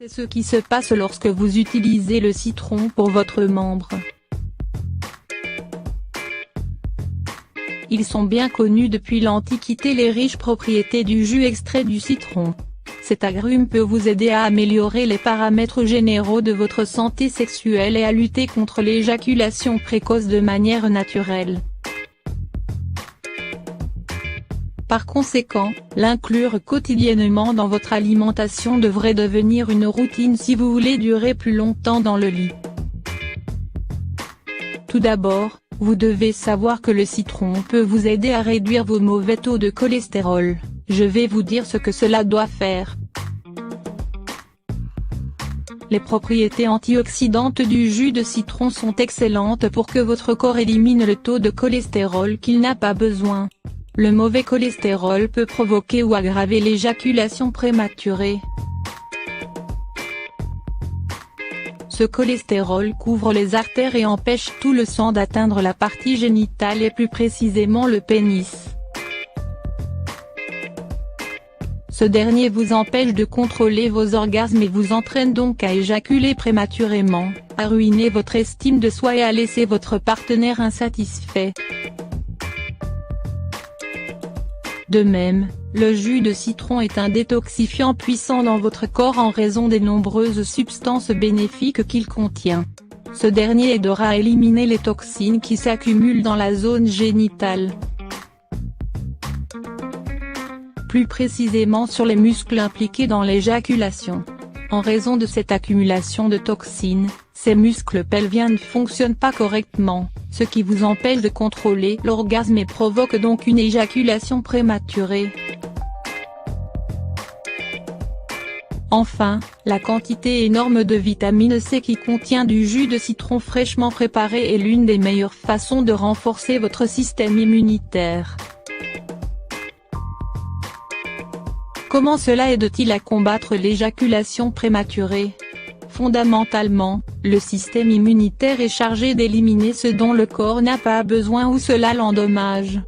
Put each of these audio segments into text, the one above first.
C'est ce qui se passe lorsque vous utilisez le citron pour votre membre. Ils sont bien connus depuis l'Antiquité, les riches propriétés du jus extrait du citron. Cet agrume peut vous aider à améliorer les paramètres généraux de votre santé sexuelle et à lutter contre l'éjaculation précoce de manière naturelle. Par conséquent, l'inclure quotidiennement dans votre alimentation devrait devenir une routine si vous voulez durer plus longtemps dans le lit. Tout d'abord, vous devez savoir que le citron peut vous aider à réduire vos mauvais taux de cholestérol. Je vais vous dire ce que cela doit faire. Les propriétés antioxydantes du jus de citron sont excellentes pour que votre corps élimine le taux de cholestérol qu'il n'a pas besoin. Le mauvais cholestérol peut provoquer ou aggraver l'éjaculation prématurée. Ce cholestérol couvre les artères et empêche tout le sang d'atteindre la partie génitale et plus précisément le pénis. Ce dernier vous empêche de contrôler vos orgasmes et vous entraîne donc à éjaculer prématurément, à ruiner votre estime de soi et à laisser votre partenaire insatisfait. De même, le jus de citron est un détoxifiant puissant dans votre corps en raison des nombreuses substances bénéfiques qu'il contient. Ce dernier aidera à éliminer les toxines qui s'accumulent dans la zone génitale. Plus précisément sur les muscles impliqués dans l'éjaculation. En raison de cette accumulation de toxines, ces muscles pelviens ne fonctionnent pas correctement, ce qui vous empêche de contrôler l'orgasme et provoque donc une éjaculation prématurée. Enfin, la quantité énorme de vitamine C qui contient du jus de citron fraîchement préparé est l'une des meilleures façons de renforcer votre système immunitaire. Comment cela aide-t-il à combattre l'éjaculation prématurée ? Fondamentalement, le système immunitaire est chargé d'éliminer ce dont le corps n'a pas besoin ou cela l'endommage.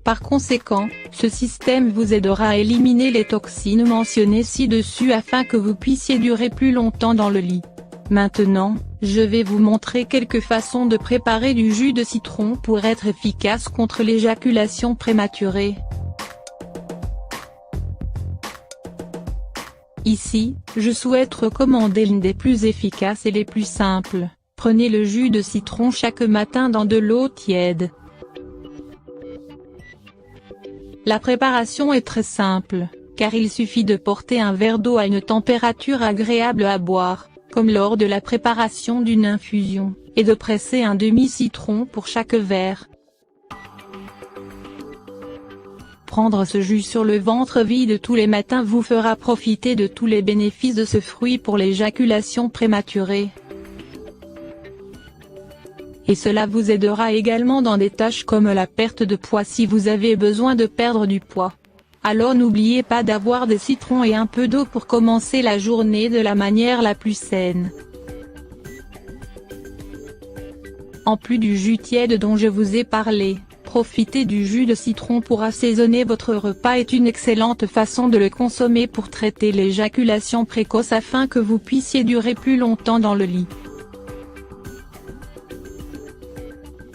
Par conséquent, ce système vous aidera à éliminer les toxines mentionnées ci-dessus afin que vous puissiez durer plus longtemps dans le lit. Maintenant, je vais vous montrer quelques façons de préparer du jus de citron pour être efficace contre l'éjaculation prématurée. Ici, je souhaite recommander l'une des plus efficaces et les plus simples. Prenez le jus de citron chaque matin dans de l'eau tiède. La préparation est très simple, car il suffit de porter un verre d'eau à une température agréable à boire, comme lors de la préparation d'une infusion, et de presser un demi-citron pour chaque verre. Prendre ce jus sur le ventre vide tous les matins vous fera profiter de tous les bénéfices de ce fruit pour l'éjaculation prématurée. Et cela vous aidera également dans des tâches comme la perte de poids si vous avez besoin de perdre du poids. Alors n'oubliez pas d'avoir des citrons et un peu d'eau pour commencer la journée de la manière la plus saine. En plus du jus tiède dont je vous ai parlé, profiter du jus de citron pour assaisonner votre repas est une excellente façon de le consommer pour traiter l'éjaculation précoce afin que vous puissiez durer plus longtemps dans le lit.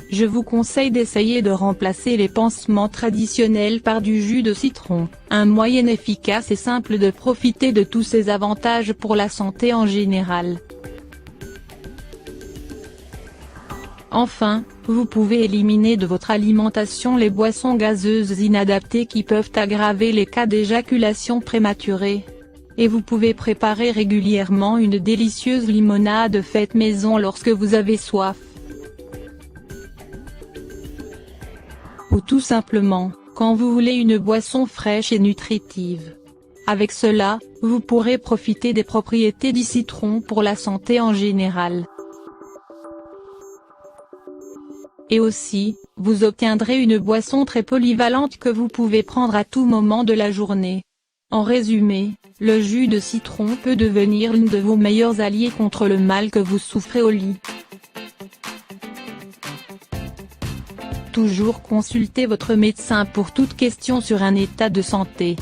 Je vous conseille d'essayer de remplacer les pansements traditionnels par du jus de citron, un moyen efficace et simple de profiter de tous ces avantages pour la santé en général. Enfin, vous pouvez éliminer de votre alimentation les boissons gazeuses inadaptées qui peuvent aggraver les cas d'éjaculation prématurée. Et vous pouvez préparer régulièrement une délicieuse limonade faite maison lorsque vous avez soif. Ou tout simplement, quand vous voulez une boisson fraîche et nutritive. Avec cela, vous pourrez profiter des propriétés du citron pour la santé en général. Et aussi, vous obtiendrez une boisson très polyvalente que vous pouvez prendre à tout moment de la journée. En résumé, le jus de citron peut devenir l'une de vos meilleurs alliés contre le mal que vous souffrez au lit. Toujours consultez votre médecin pour toute question sur un état de santé.